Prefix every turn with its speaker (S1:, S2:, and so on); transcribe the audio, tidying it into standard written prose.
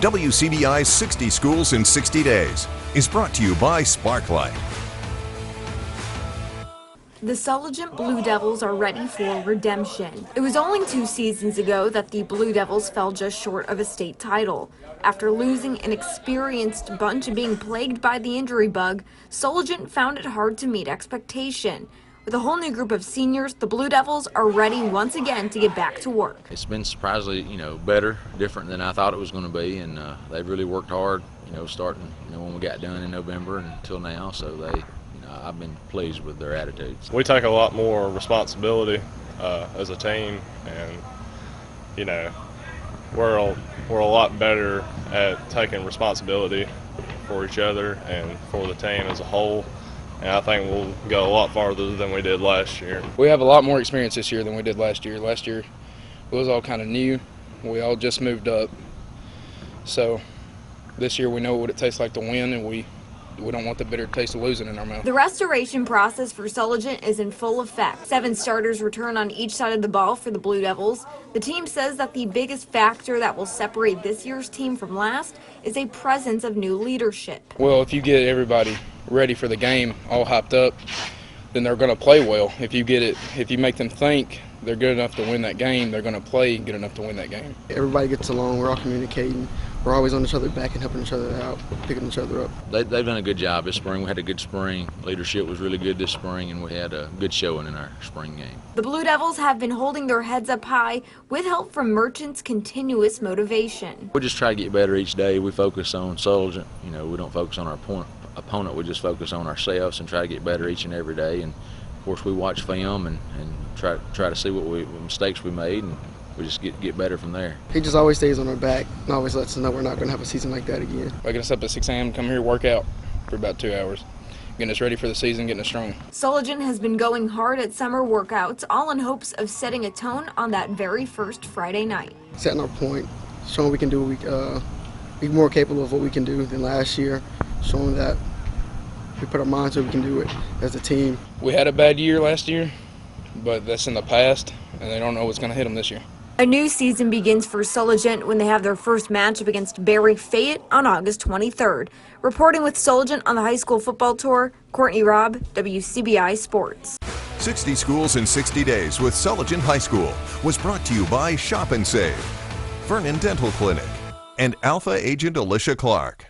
S1: WCBI's 60 Schools in 60 Days is brought to you by Sparklight.
S2: The Sulligent Blue Devils are ready for redemption. It was only 2 seasons ago that the Blue Devils fell just short of a state title. After losing an experienced bunch and being plagued by the injury bug, Sulligent found it hard to meet expectation. With a whole new group of seniors, the Blue Devils are ready once again to get back to work.
S3: It's been surprisingly, better, different than I thought it was going to be, and they've really worked hard, starting, when we got done in November until now. So I've been pleased with their attitudes.
S4: We take a lot more responsibility as a team, and we're a lot better at taking responsibility for each other and for the team as a whole. And I think we'll go a lot farther than we did last year.
S5: We have a lot more experience this year than we did last year. Last year it was all kind of new. We all just moved up. So this year we know what it tastes like to win, and we don't want the bitter taste of losing in our mouth.
S2: The restoration process for Sulligent is in full effect. 7 starters return on each side of the ball for the Blue Devils. The team says that the biggest factor that will separate this year's team from last is a presence of new leadership.
S5: Well, if you get everybody ready for the game, all hyped up, then they're going to play well. If you make them think they're good enough to win that game, they're going to play good enough to win that game.
S6: Everybody gets along, we're all communicating, we're always on each other's back and helping each other out, picking each other up.
S3: They've done a good job this spring. We had a good spring. Leadership was really good this spring, and we had a good showing in our spring game.
S2: The Blue Devils have been holding their heads up high with help from Merchant's continuous motivation.
S3: We just try to get better each day. We focus on Sulligent. We don't focus on our opponent. We just focus on ourselves and try to get better each and every day. And of course, we watch film and try to see what mistakes we made, and we just get better from there.
S6: He just always stays on our back and always lets us know we're not going to have a season like that again.
S5: Waking us up at 6 a.m. come here, work out for about 2 hours, getting us ready for the season, getting us strong.
S2: Sulligent has been going hard at summer workouts, all in hopes of setting a tone on that very first Friday night.
S6: Setting our point, showing we can do, be more capable of what we can do than last year, showing that we put our minds so we can do it as a team.
S5: We had a bad year last year, but that's in the past, and they don't know what's going to hit them this year.
S2: A new season begins for Sulligent when they have their first matchup against Barry Fayette on August 23rd. Reporting with Sulligent on the high school football tour, Courtney Robb, WCBI Sports.
S1: 60 Schools in 60 Days with Sulligent High School was brought to you by Shop and Save, Vernon Dental Clinic, and Alpha Agent Alicia Clark.